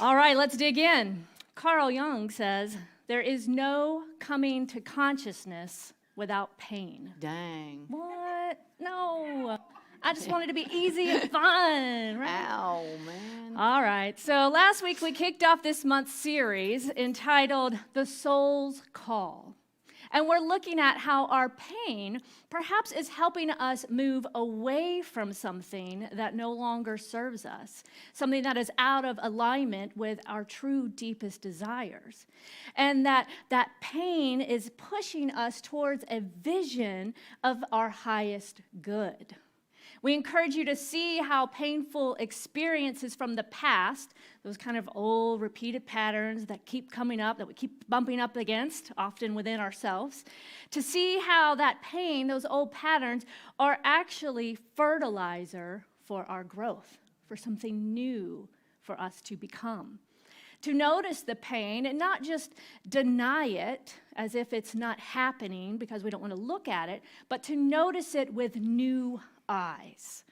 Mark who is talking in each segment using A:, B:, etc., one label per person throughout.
A: All right, let's dig in. Carl Jung says, there is no coming to consciousness without pain.
B: Dang.
A: What? No. I just wanted to be easy and fun, right?
B: Ow, man.
A: All right, so last week we kicked off this month's series entitled The Soul's Call. And we're looking at how our pain perhaps is helping us move away from something that no longer serves us, something that is out of alignment with our true deepest desires. And that pain is pushing us towards a vision of our highest good. We encourage you to see how painful experiences from the past, those kind of old repeated patterns that keep coming up, that we keep bumping up against, often within ourselves, to see how that pain, those old patterns, are actually fertilizer for our growth, for something new for us to become. To notice the pain and not just deny it as if it's not happening because we don't want to look at it, but to notice it with new eyes.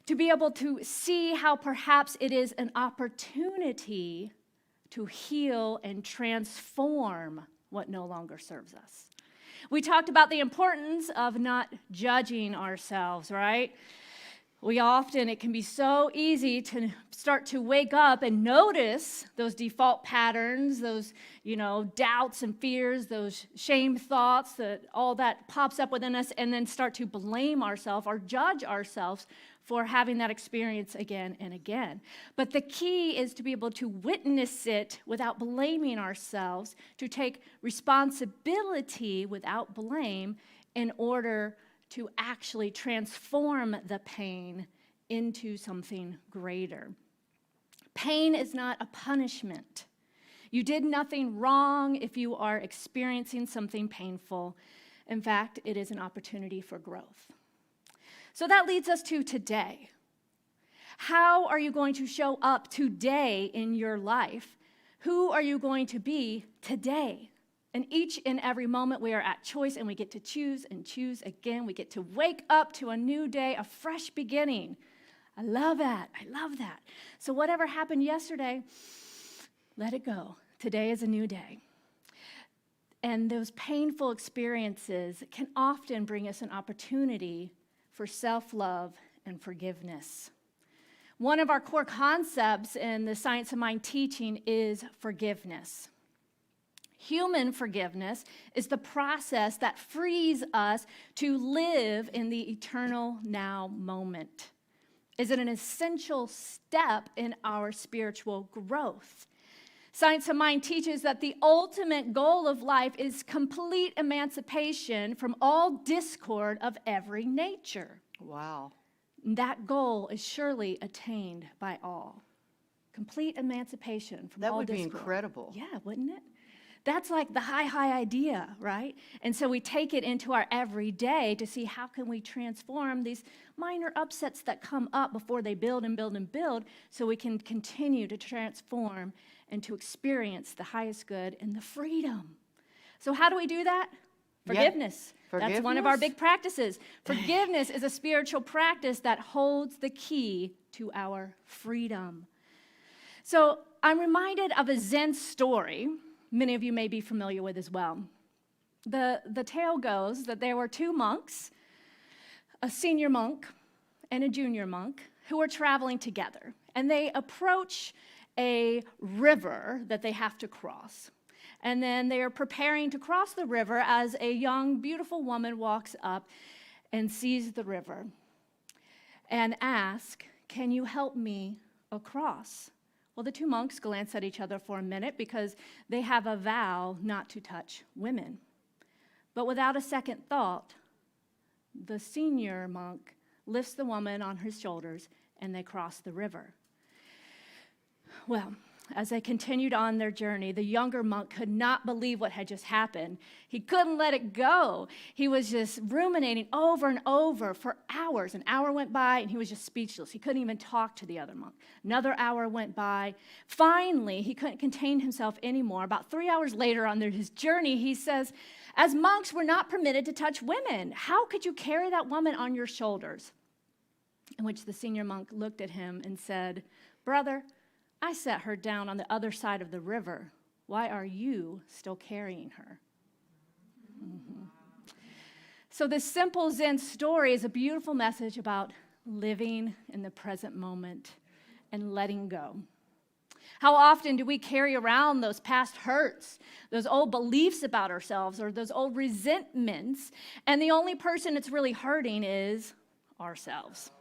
A: To be able to see how perhaps it is an opportunity to heal and transform what no longer serves us. We talked about the importance of not judging ourselves, right? It can be so easy to start to wake up and notice those default patterns, those, doubts and fears, those shame thoughts, that all that pops up within us, and then start to blame ourselves or judge ourselves for having that experience again and again. But the key is to be able to witness it without blaming ourselves, to take responsibility without blame in order to actually transform the pain into something greater. Pain is not a punishment. You did nothing wrong if you are experiencing something painful. In fact, it is an opportunity for growth. So that leads us to today. How are you going to show up today in your life? Who are you going to be today? And each and every moment we are at choice, and we get to choose and choose again. We get to wake up to a new day, a fresh beginning. I love that. I love that. So whatever happened yesterday, let it go. Today is a new day. And those painful experiences can often bring us an opportunity for self-love and forgiveness. One of our core concepts in the Science of Mind teaching is forgiveness. Human forgiveness is the process that frees us to live in the eternal now moment. Is it an essential step in our spiritual growth? Science of Mind teaches that the ultimate goal of life is complete emancipation from all discord of every nature.
B: Wow.
A: That goal is surely attained by all. Complete emancipation from all discord.
B: That would be incredible.
A: Yeah, wouldn't it? That's like the high idea, right? And so we take it into our everyday to see how can we transform these minor upsets that come up before they build and build and build, so we can continue to transform and to experience the highest good and the freedom. So how do we do that? Forgiveness. That's one of our big practices. Forgiveness is a spiritual practice that holds the key to our freedom. So I'm reminded of a Zen story many of you may be familiar with as well. The tale goes that there were two monks, a senior monk and a junior monk, who were traveling together. And they approach a river that they have to cross. And then they are preparing to cross the river as a young, beautiful woman walks up and sees the river and asks, "Can you help me across?" Well, the two monks glance at each other for a minute because they have a vow not to touch women. But without a second thought, the senior monk lifts the woman on his shoulders and they cross the river. Well, as they continued on their journey, the younger monk could not believe what had just happened. He couldn't let it go. He was just ruminating over and over for hours. An hour went by, and he was just speechless. He couldn't even talk to the other monk. Another hour went by. Finally, he couldn't contain himself anymore. About 3 hours later on his journey, he says, "As monks, we're not permitted to touch women. How could you carry that woman on your shoulders?" In which the senior monk looked at him and said, "Brother, I set her down on the other side of the river. Why are you still carrying her? Mm-hmm. So this simple Zen story is a beautiful message about living in the present moment and letting go. How often do we carry around those past hurts, those old beliefs about ourselves, or those old resentments, and the only person it's really hurting is ourselves.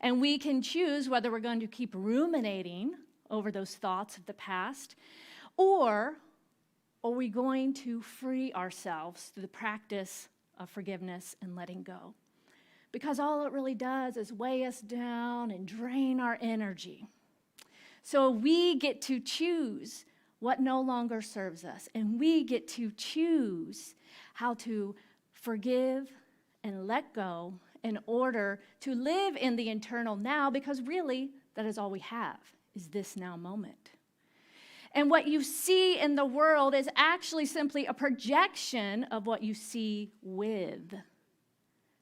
A: And we can choose whether we're going to keep ruminating over those thoughts of the past, or are we going to free ourselves through the practice of forgiveness and letting go? Because all it really does is weigh us down and drain our energy. So we get to choose what no longer serves us, and we get to choose how to forgive and let go in order to live in the eternal now, because really that is all we have, is this now moment. And what you see in the world is actually simply a projection of what you see with.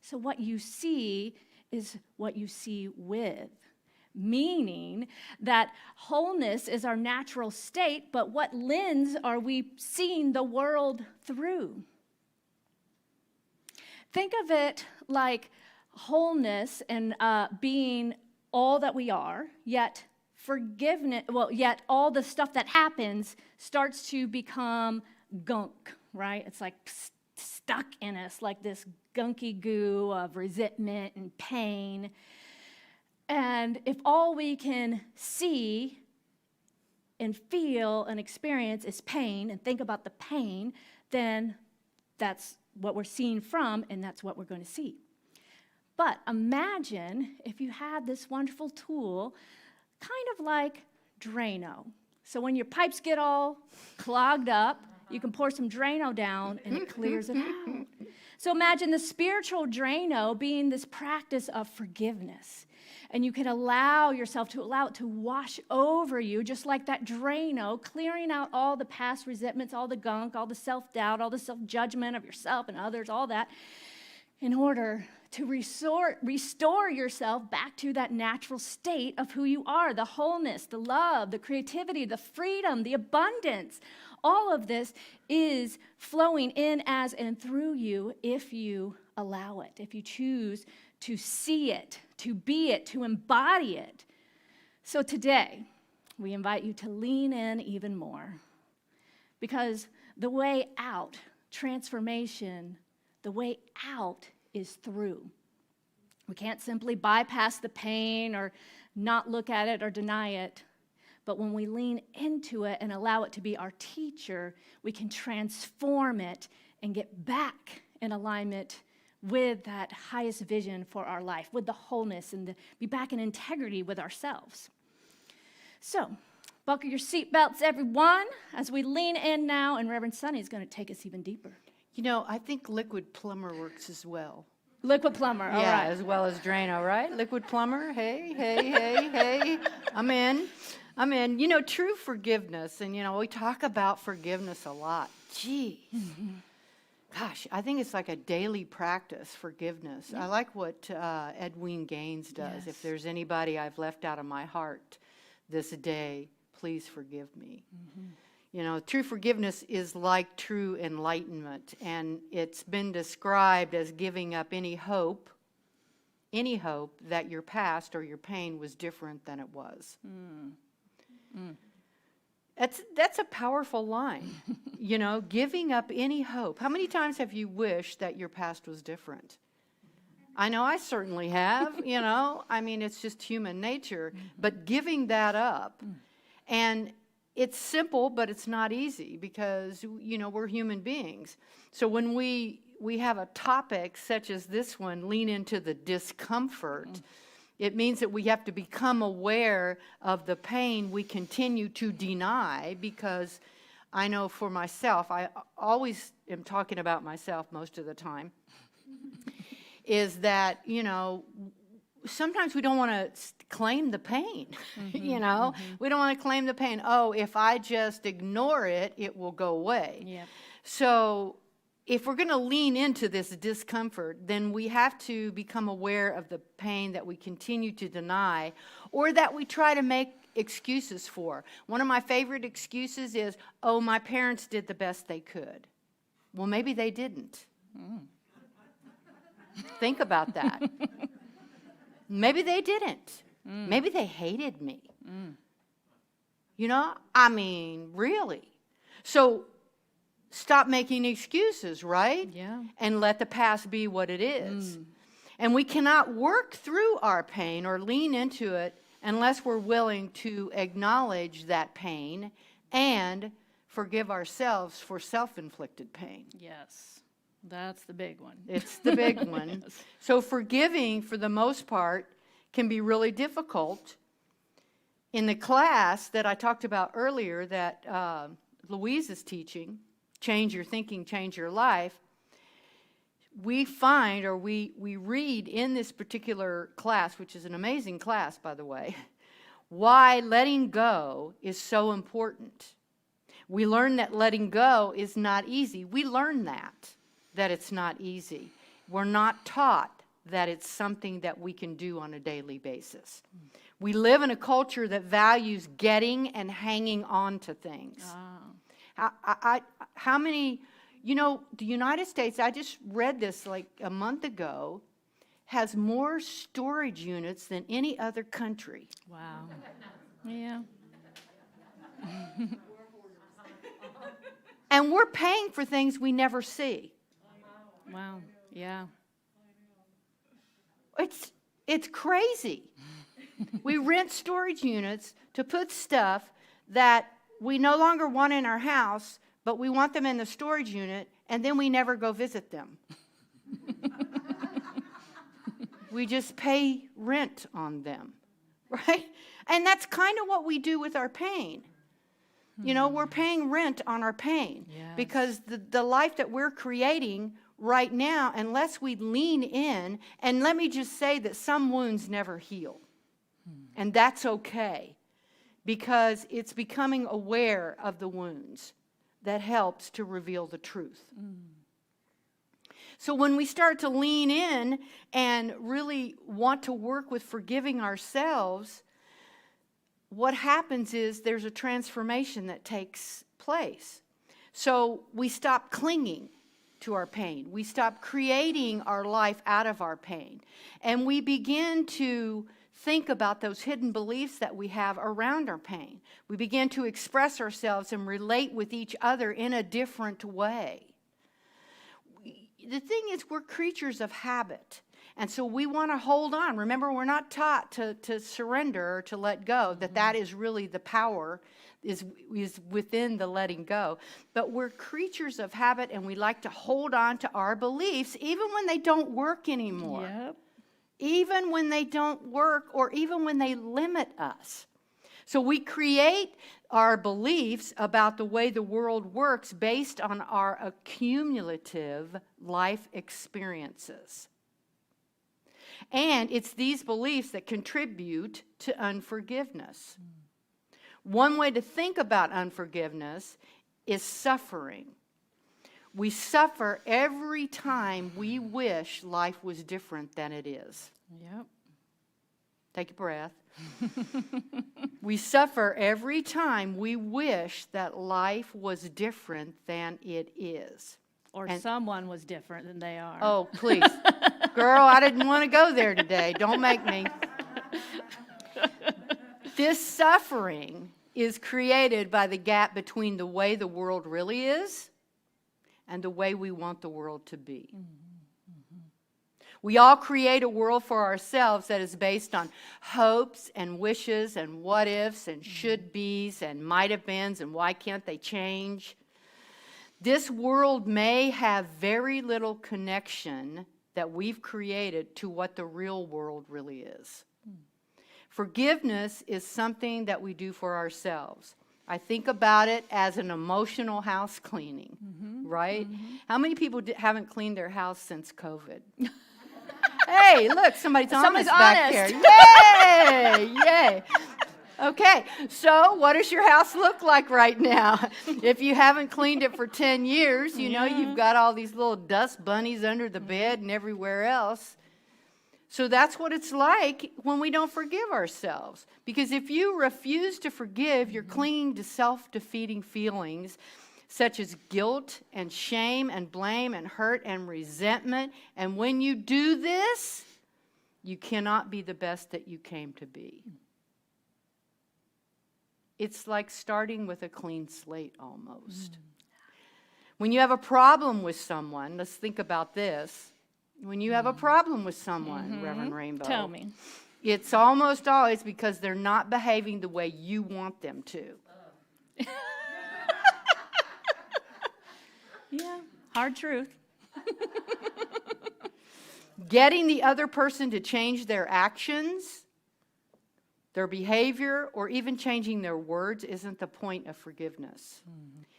A: So what you see is what you see with, meaning that wholeness is our natural state, but what lens are we seeing the world through? Think of it like wholeness and being all that we are, yet forgiveness, yet all the stuff that happens starts to become gunk, right? It's like stuck in us, like this gunky goo of resentment and pain. And if all we can see and feel and experience is pain, and think about the pain, then that's what we're seeing from, and that's what we're going to see. But imagine if you had this wonderful tool, kind of like Drano. So when your pipes get all clogged up, you can pour some Drano down and it clears it out. So imagine the spiritual Drano being this practice of forgiveness. And you can allow yourself to allow it to wash over you, just like that Drano, clearing out all the past resentments, all the gunk, all the self-doubt, all the self-judgment of yourself and others, all that, in order to restore yourself back to that natural state of who you are, the wholeness, the love, the creativity, the freedom, the abundance. All of this is flowing in as and through you if you allow it, if you choose to see it, to be it, to embody it. So today, we invite you to lean in even more, because the way out, transformation, the way out is through. We can't simply bypass the pain or not look at it or deny it. But when we lean into it and allow it to be our teacher, we can transform it and get back in alignment with that highest vision for our life, with the wholeness, and be back in integrity with ourselves. So, buckle your seatbelts, everyone, as we lean in now, and Reverend Soni is going to take us even deeper.
B: You know, I think liquid plumber works as well.
A: Liquid plumber, all right.
B: As well as Drano, right? Liquid plumber, hey. I'm in. You know, true forgiveness, and, you know, we talk about forgiveness a lot. Gee. Mm-hmm. Gosh, I think it's like a daily practice, forgiveness. Yeah. I like what Edwin Gaines does. Yes. If there's anybody I've left out of my heart this day, please forgive me. Mm-hmm. You know, true forgiveness is like true enlightenment, and it's been described as giving up any hope that your past or your pain was different than it was. Mm. Mm. That's a powerful line, you know, giving up any hope. How many times have you wished that your past was different? I know I certainly have, you know. I mean, it's just human nature, but giving that up. And it's simple, but it's not easy because, you know, we're human beings. So when we have a topic such as this one, lean into the discomfort, it means that we have to become aware of the pain we continue to deny, because I know for myself, I always am talking about myself most of the time, is that, you know, sometimes we don't want to claim the pain, you know? We don't want to claim the pain. Oh, if I just ignore it, it will go away. Yep. So if we're going to lean into this discomfort, then we have to become aware of the pain that we continue to deny, or that we try to make excuses for. One of my favorite excuses is, oh, my parents did the best they could. Well, maybe they didn't. Think about that. Maybe they didn't. Maybe they hated me. You know, I mean, really. So stop making excuses, right?
A: Yeah.
B: And let the past be what it is. And we cannot work through our pain or lean into it unless we're willing to acknowledge that pain and forgive ourselves for self-inflicted pain.
A: Yes. That's the big one.
B: It's the big one.
A: Yes.
B: So forgiving, for the most part, can be really difficult. In the class that I talked about earlier that Louise is teaching, Change Your Thinking, Change Your Life, we find, or we read in this particular class, which is an amazing class, by the way, why letting go is so important. We learn that letting go is not easy. We learn that it's not easy. We're not taught that it's something that we can do on a daily basis. We live in a culture that values getting and hanging on to things. How many, you know, the United States, I just read this like a month ago, has more storage units than any other country.
A: Wow. Yeah.
B: And we're paying for things we never see.
A: Wow. Yeah.
B: It's crazy. We rent storage units to put stuff that we no longer want in our house, but we want them in the storage unit, and then we never go visit them. We just pay rent on them, right? And that's kind of what we do with our pain. You know, we're paying rent on our pain.
A: Yes.
B: Because the life that we're creating right now, unless we lean in, and let me just say that some wounds never heal. And that's okay, because it's becoming aware of the wounds that helps to reveal the truth. So when we start to lean in and really want to work with forgiving ourselves, what happens is there's a transformation that takes place. So we stop clinging to our pain. We stop creating our life out of our pain. And we begin to think about those hidden beliefs that we have around our pain. We begin to express ourselves and relate with each other in a different way. The thing is, we're creatures of habit. And so we want to hold on. Remember, we're not taught to surrender or to let go, that is really the power is within the letting go. But we're creatures of habit, and we like to hold on to our beliefs even when they don't work anymore.
A: Yep.
B: Even when they don't work, or even when they limit us. So we create our beliefs about the way the world works based on our accumulative life experiences. And it's these beliefs that contribute to unforgiveness. One way to think about unforgiveness is suffering. We suffer every time we wish life was different than it is.
A: Yep.
B: Take a breath. We suffer every time we wish that life was different than it is.
A: Or someone was different than they are.
B: Oh, please. Girl, I didn't want to go there today. Don't make me. This suffering is created by the gap between the way the world really is and the way we want the world to be. We all create a world for ourselves that is based on hopes and wishes and what ifs and should be's and might have beens and why can't they change. This world may have very little connection that we've created to what the real world really is. Forgiveness is something that we do for ourselves. I think about it as an emotional house cleaning, right? How many people haven't cleaned their house since COVID? Hey, look, somebody's honest back there. Yay! Yay! Okay, so what does your house look like right now? If you haven't cleaned it for 10 years, you know, you've got all these little dust bunnies under the bed and everywhere else. So that's what it's like when we don't forgive ourselves. Because if you refuse to forgive, you're clinging to self-defeating feelings such as guilt and shame and blame and hurt and resentment. And when you do this, you cannot be the best that you came to be. It's like starting with a clean slate almost. When you have a problem with someone, let's think about this. When you have a problem with someone, Reverend Rainbow,
A: Tell me.
B: it's almost always because they're not behaving the way you want them to.
A: Yeah, hard truth.
B: Getting the other person to change their actions, their behavior, or even changing their words isn't the point of forgiveness.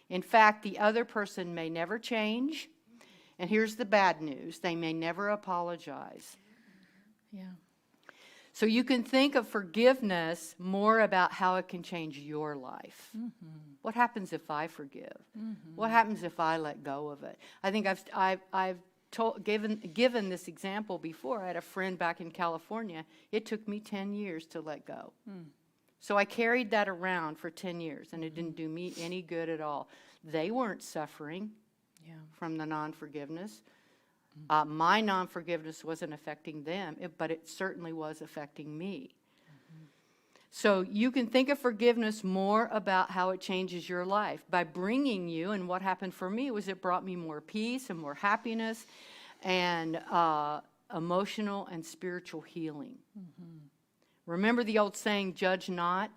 B: In fact, the other person may never change. And here's the bad news. They may never apologize.
A: Yeah.
B: So you can think of forgiveness more about how it can change your life. What happens if I forgive? What happens if I let go of it? I think I've given this example before. I had a friend back in California. It took me 10 years to let go. So I carried that around for 10 years, and it didn't do me any good at all. They weren't suffering from the non-forgiveness. My non-forgiveness wasn't affecting them, but it certainly was affecting me. So you can think of forgiveness more about how it changes your life by bringing you, and what happened for me was it brought me more peace and more happiness and emotional and spiritual healing. Remember the old saying, judge not?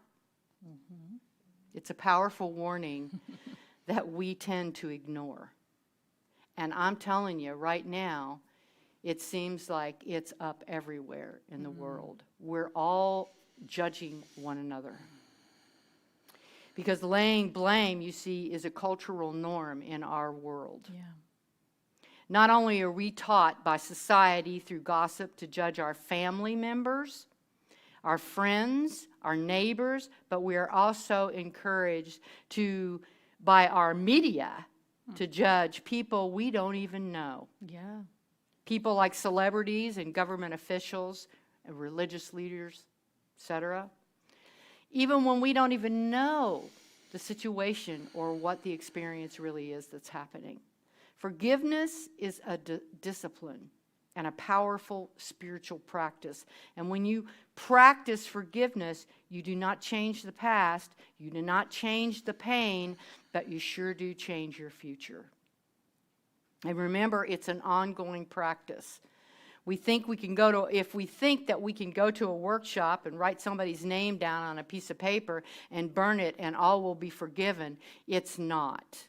B: It's a powerful warning that we tend to ignore. And I'm telling you, right now, it seems like it's up everywhere in the world. We're all judging one another. Because laying blame, you see, is a cultural norm in our world. Not only are we taught by society through gossip to judge our family members, our friends, our neighbors, but we are also encouraged to, by our media, to judge people we don't even know. People like celebrities and government officials and religious leaders, etc. Even when we don't even know the situation or what the experience really is that's happening. Forgiveness is a discipline and a powerful spiritual practice. And when you practice forgiveness, you do not change the past, you do not change the pain, but you sure do change your future. And remember, it's an ongoing practice. We think we can if we think that we can go to a workshop and write somebody's name down on a piece of paper and burn it and all will be forgiven, it's not.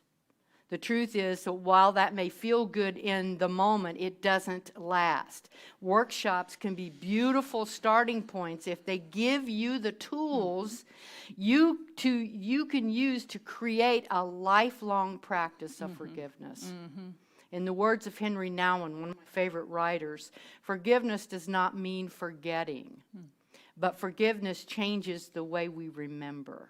B: The truth is that while that may feel good in the moment, it doesn't last. Workshops can be beautiful starting points if they give you the tools you can use to create a lifelong practice of forgiveness. In the words of Henry Nouwen, one of my favorite writers, forgiveness does not mean forgetting, but forgiveness changes the way we remember.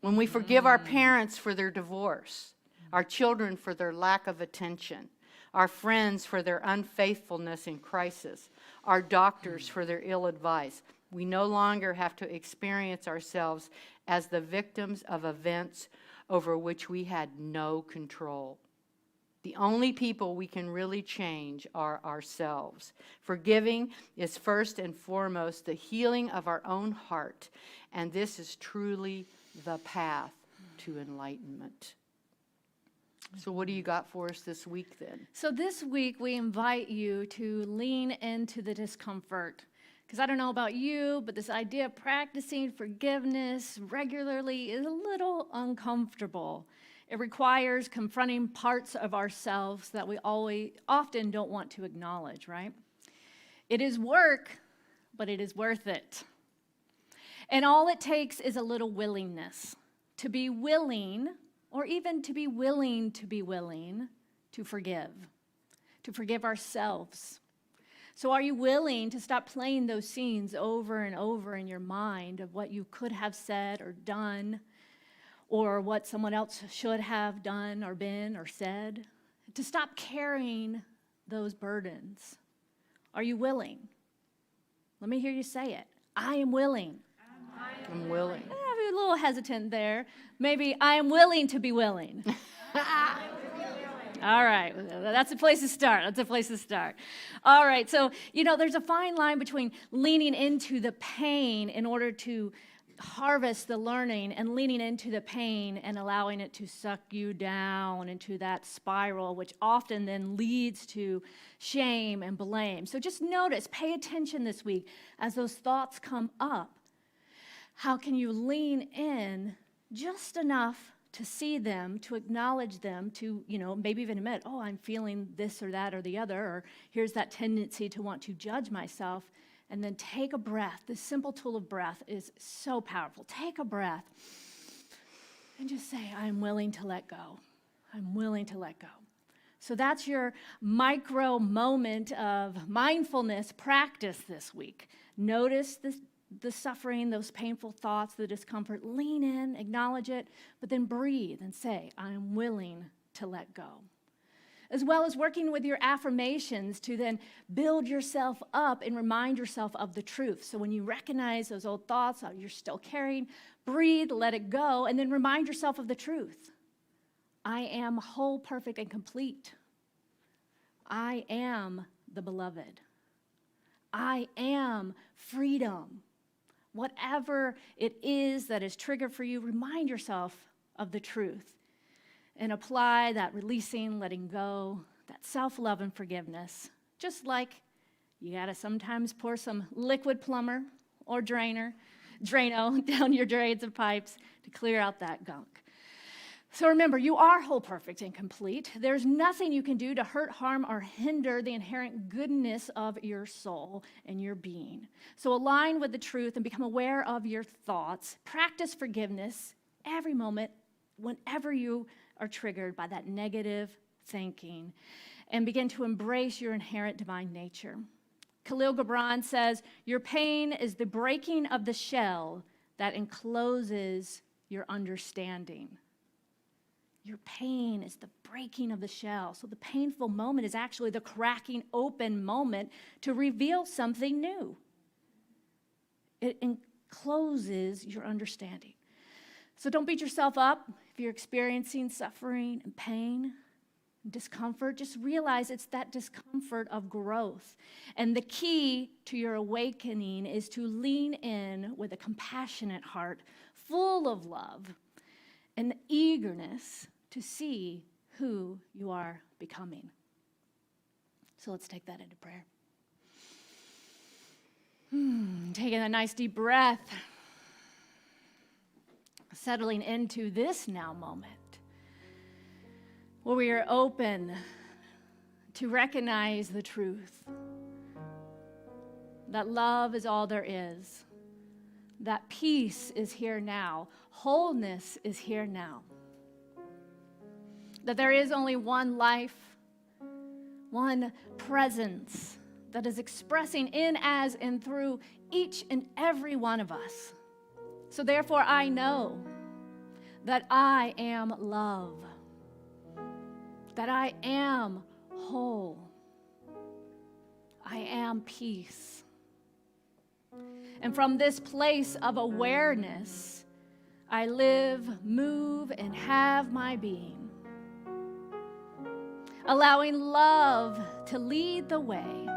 B: When we forgive our parents for their divorce, our children for their lack of attention, our friends for their unfaithfulness in crisis, our doctors for their ill advice, we no longer have to experience ourselves as the victims of events over which we had no control. The only people we can really change are ourselves. Forgiving is first and foremost the healing of our own heart, and this is truly the path to enlightenment. So what do you got for us this week then?
A: So this week we invite you to lean into the discomfort. Because I don't know about you, but this idea of practicing forgiveness regularly is a little uncomfortable. It requires confronting parts of ourselves that we often don't want to acknowledge, right? It is work, but it is worth it. And all it takes is a little willingness to be willing, or even to be willing to forgive ourselves. So are you willing to stop playing those scenes over and over in your mind of what you could have said or done, or what someone else should have done or been or said? To stop carrying those burdens. Are you willing? Let me hear you say it. I am willing.
B: I'm willing.
A: I'm a little hesitant there. Maybe I am willing to be willing. All right, that's a place to start. All right, so, there's a fine line between leaning into the pain in order to harvest the learning and leaning into the pain and allowing it to suck you down into that spiral, which often then leads to shame and blame. So just notice, pay attention this week as those thoughts come up. How can you lean in just enough to see them, to acknowledge them, to, maybe even admit, oh, I'm feeling this or that or the other, or here's that tendency to want to judge myself, and then take a breath. This simple tool of breath is so powerful. Take a breath and just say, I'm willing to let go. I'm willing to let go. So that's your micro moment of mindfulness practice this week. Notice the suffering, those painful thoughts, the discomfort. Lean in, acknowledge it, but then breathe and say, I'm willing to let go. As well as working with your affirmations to then build yourself up and remind yourself of the truth. So when you recognize those old thoughts you're still carrying, breathe, let it go, and then remind yourself of the truth. I am whole, perfect, and complete. I am the beloved. I am freedom. Whatever it is that is triggered for you, remind yourself of the truth and apply that releasing, letting go, that self-love and forgiveness. Just like you gotta sometimes pour some liquid plumber or Drano down your drains and pipes to clear out that gunk. So remember, you are whole, perfect, and complete. There's nothing you can do to hurt, harm, or hinder the inherent goodness of your soul and your being. So align with the truth and become aware of your thoughts. Practice forgiveness every moment whenever you are triggered by that negative thinking, and begin to embrace your inherent divine nature. Khalil Gibran says, your pain is the breaking of the shell that encloses your understanding. Your pain is the breaking of the shell. So the painful moment is actually the cracking open moment to reveal something new. It encloses your understanding. So don't beat yourself up if you're experiencing suffering and pain and discomfort. Just realize it's that discomfort of growth. And the key to your awakening is to lean in with a compassionate heart, full of love and eagerness to see who you are becoming. So let's take that into prayer. Taking a nice deep breath. Settling into this now moment where we are open to recognize the truth that love is all there is, that peace is here now, wholeness is here now, that there is only one life, one presence that is expressing in, as, and through each and every one of us. So therefore, I know that I am love, that I am whole, I am peace. And from this place of awareness, I live, move, and have my being, allowing love to lead the way,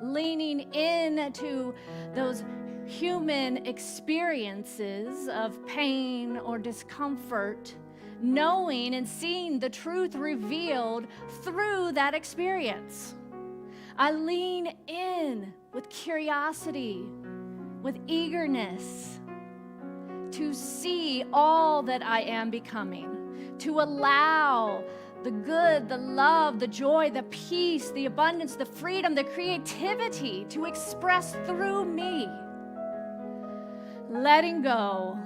A: leaning into those human experiences of pain or discomfort, knowing and seeing the truth revealed through that experience. I lean in with curiosity, with eagerness to see all that I am becoming, to allow the good, the love, the joy, the peace, the abundance, the freedom, the creativity to express through me. Letting go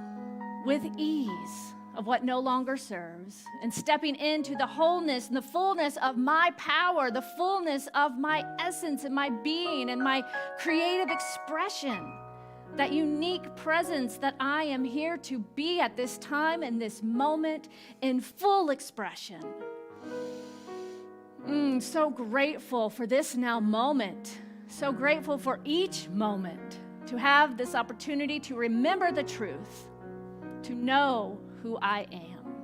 A: with ease of what no longer serves and stepping into the wholeness and the fullness of my power, the fullness of my essence and my being and my creative expression, that unique presence that I am here to be at this time and this moment in full expression. So grateful for this now moment. So grateful for each moment to have this opportunity to remember the truth, to know who I am.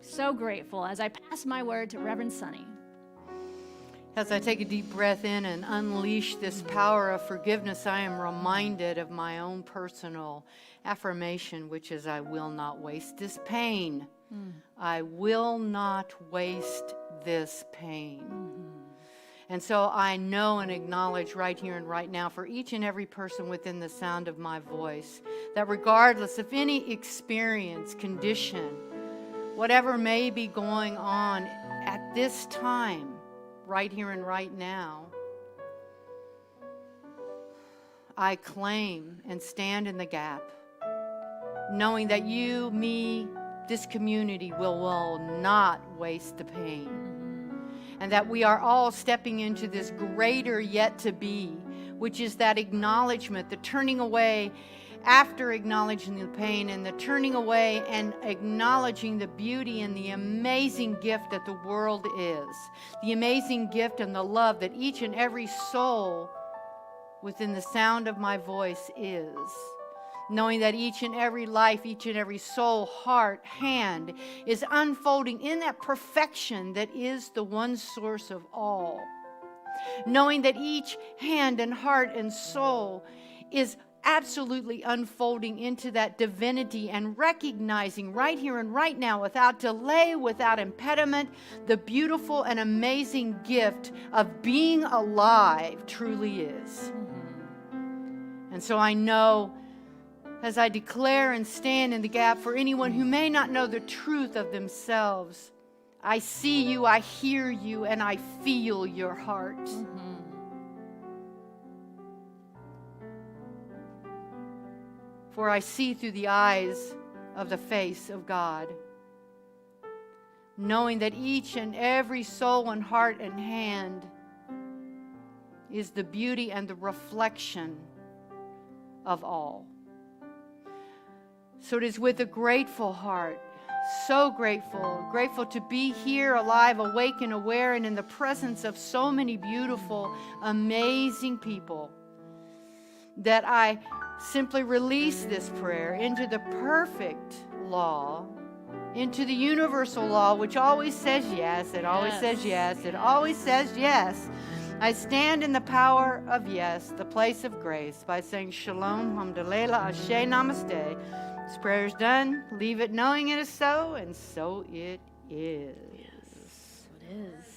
A: So grateful as I pass my word to Reverend Soni.
B: As I take a deep breath in and unleash this power of forgiveness, I am reminded of my own personal affirmation, which is, I will not waste this pain. I will not waste this pain. And so I know and acknowledge right here and right now for each and every person within the sound of my voice that regardless of any experience, condition, whatever may be going on at this time, right here and right now, I claim and stand in the gap, knowing that you, me, this community will not waste the pain. And that we are all stepping into this greater yet to be, which is that acknowledgement, the turning away after acknowledging the pain, and the turning away and acknowledging the beauty and the amazing gift that the world is, the amazing gift and the love that each and every soul within the sound of my voice is. Knowing that each and every life, each and every soul, heart, hand is unfolding in that perfection that is the one source of all. Knowing that each hand and heart and soul is absolutely unfolding into that divinity, and recognizing right here and right now, without delay, without impediment, the beautiful and amazing gift of being alive truly is. And so I know, as I declare and stand in the gap for anyone who may not know the truth of themselves, I see you, I hear you, and I feel your heart. For I see through the eyes of the face of God, knowing that each and every soul and heart and hand is the beauty and the reflection of all. So it is with a grateful heart, so grateful to be here, alive, awake, and aware, and in the presence of so many beautiful, amazing people, that I simply release this prayer into the perfect law, into the universal law, which always says yes, it always says yes, it always says yes. I stand in the power of yes, the place of grace, by saying Shalom, Hamdalela, Ashe, Namaste. This prayer is done. Leave it knowing it is so, and so it is.
A: Yes, it is.